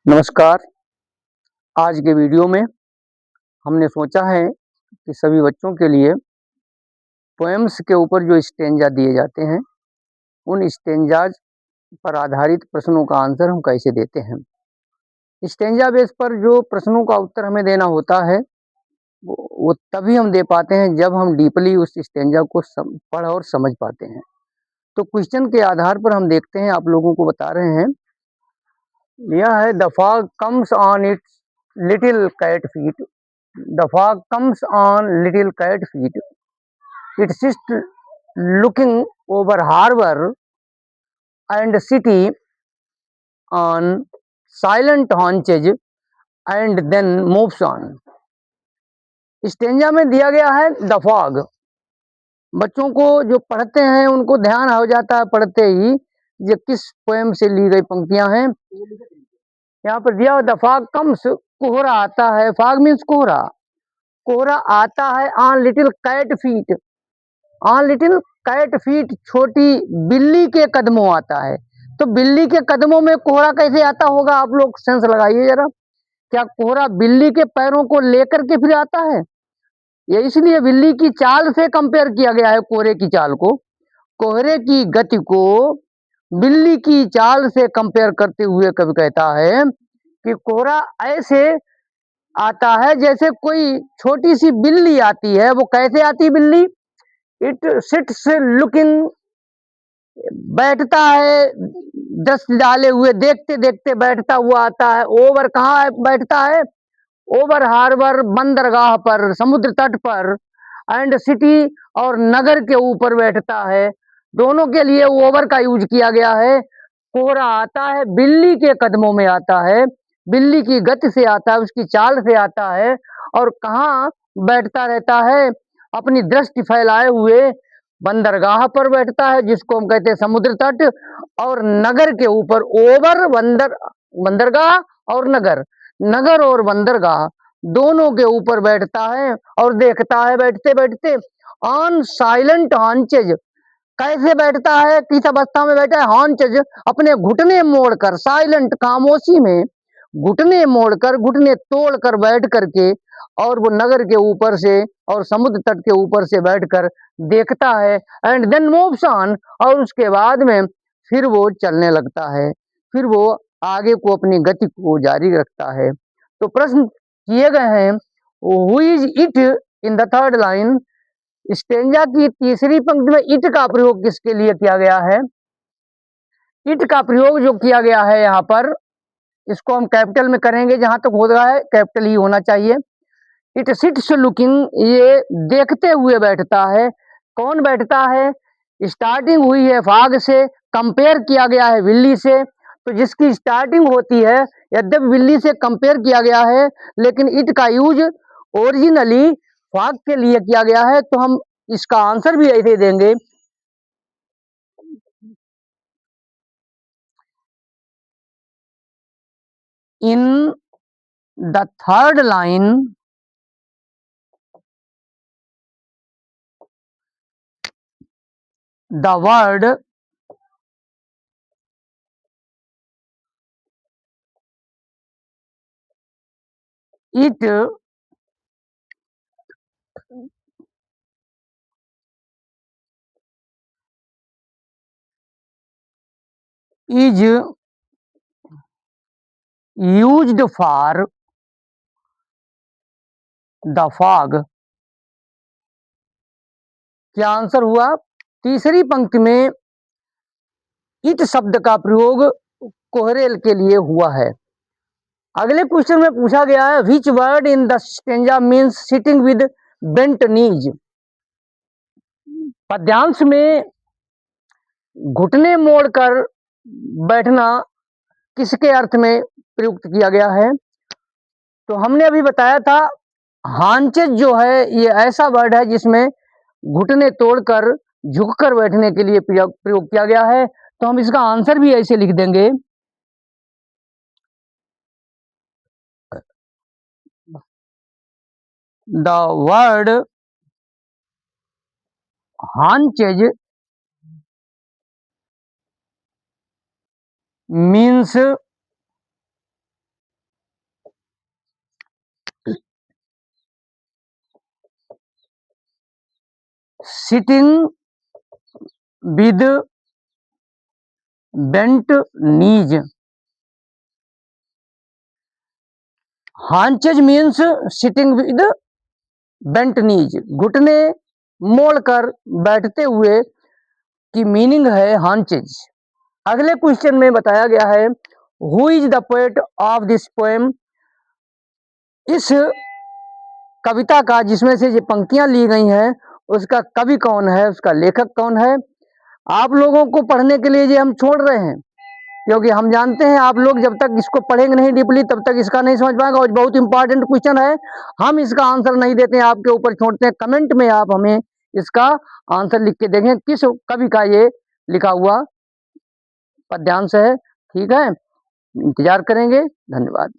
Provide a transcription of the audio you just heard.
नमस्कार। आज के वीडियो में हमने सोचा है कि सभी बच्चों के लिए पोएम्स के ऊपर जो स्टेंजा दिए जाते हैं, उन स्टेंजाज पर आधारित प्रश्नों का आंसर हम कैसे देते हैं। स्टेंजा बेस पर जो प्रश्नों का उत्तर हमें देना होता है, वो तभी हम दे पाते हैं जब हम डीपली उस स्टेंजा को पढ़ और समझ पाते हैं। तो क्वेश्चन के आधार पर हम देखते हैं, आप लोगों को बता रहे हैं। यह है, the fog comes on its little cat feet. The fog comes on little cat feet. It sits looking over harbor and city on silent haunches and then moves on. Stanza में दिया गया है द फॉग। बच्चों को जो पढ़ते हैं उनको ध्यान हो जाता है पढ़ते ही ये किस पोएम से ली गई पंक्तियां हैं। यहाँ पर दिया द फॉग कम्स, कोहरा आता है। फॉग मीन्स कोहरा। कोहरा आता है on little cat feet. On little cat feet, छोटी बिल्ली के कदमों आता है। तो बिल्ली के कदमों में कोहरा कैसे आता होगा, आप लोग सेंस लगाइए जरा। क्या कोहरा बिल्ली के पैरों को लेकर के फिर आता है? ये इसलिए बिल्ली की चाल से कंपेयर किया गया है कोहरे की चाल को। कोहरे की गति को बिल्ली की चाल से कंपेयर करते हुए कवि कहता है कि कोहरा ऐसे आता है जैसे कोई छोटी सी बिल्ली आती है। वो कैसे आती बिल्ली? इट सिट्स लुकिंग, बैठता है दृष्टि डाले हुए, देखते देखते बैठता हुआ आता है। ओवर कहाँ बैठता है? ओवर हार्बर, बंदरगाह पर, समुद्र तट पर। एंड सिटी, और नगर के ऊपर बैठता है। दोनों के लिए ओवर का यूज किया गया है। कोहरा आता है बिल्ली के कदमों में आता है, बिल्ली की गति से आता है, उसकी चाल से आता है। और कहाँ बैठता रहता है? अपनी दृष्टि फैलाए हुए बंदरगाह पर बैठता है, जिसको हम कहते हैं समुद्र तट। और नगर के ऊपर, ओवर बंदरगाह और नगर, नगर और बंदरगाह दोनों के ऊपर बैठता है और देखता है बैठते बैठते। ऑन साइलेंट हॉन्चेज, कैसे बैठता है, किस अवस्था में बैठा है? हॉन्चेज, अपने घुटने मोड़कर, साइलेंट खामोशी में घुटने मोड़कर, घुटने तोड़कर बैठ करके, और वो नगर के ऊपर से और समुद्र तट के ऊपर से बैठकर देखता है। एंड देन मूव्स ऑन, और उसके बाद में फिर वो चलने लगता है, फिर वो आगे को अपनी गति को जारी रखता है। तो प्रश्न किए गए हैं, who is it in the third line. Stanza की तीसरी पंक्ति में इट का प्रयोग किसके लिए किया गया है? इट का प्रयोग जो किया गया है यहाँ पर, इसको हम कैपिटल में करेंगे। जहां तक हो रहा है कैपिटल ही होना चाहिए। इट सिट्स लुकिंग, ये देखते हुए बैठता है। कौन बैठता है? स्टार्टिंग हुई है फाग से, कंपेयर किया गया है बिल्ली से। तो जिसकी स्टार्टिंग होती है, यद्यपि बिल्ली से कंपेयर किया गया है, लेकिन इट का यूज ओरिजिनली फाग के लिए किया गया है। तो हम इसका आंसर भी ऐसे देंगे, in the third line the word it is used for the fog। क्या आंसर हुआ? तीसरी पंक्ति में इट शब्द का प्रयोग कोहरे के लिए हुआ है। अगले क्वेश्चन में पूछा गया है, which word in the stanza means sitting with bent knees. पद्यांश में घुटने मोड़कर बैठना किसके अर्थ में प्रयुक्त किया गया है? तो हमने अभी बताया था, हांचेज जो है ये ऐसा वर्ड है जिसमें घुटने तोड़कर झुककर बैठने के लिए प्रयोग किया गया है। तो हम इसका आंसर भी ऐसे लिख देंगे, the word haunches means sitting with bent knees. Haunches means sitting with bent knees, घुटने मोड़कर बैठते हुए की मीनिंग है हांचेज। अगले क्वेश्चन में बताया गया है who is the poet of this poem. इस कविता का जिसमें से ये पंक्तियां ली गई हैं उसका कवि कौन है, उसका लेखक कौन है। आप लोगों को पढ़ने के लिए ये हम छोड़ रहे हैं क्योंकि हम जानते हैं आप लोग जब तक इसको पढ़ेंगे नहीं डीपली तब तक इसका नहीं समझ पाएंगे। और बहुत इंपॉर्टेंट क्वेश्चन है, हम इसका आंसर नहीं देते हैं, आपके ऊपर छोड़ते हैं। कमेंट में आप हमें इसका आंसर लिख के देखें किस कवि का ये लिखा हुआ पद्यांश है। ठीक है, इंतजार करेंगे। धन्यवाद।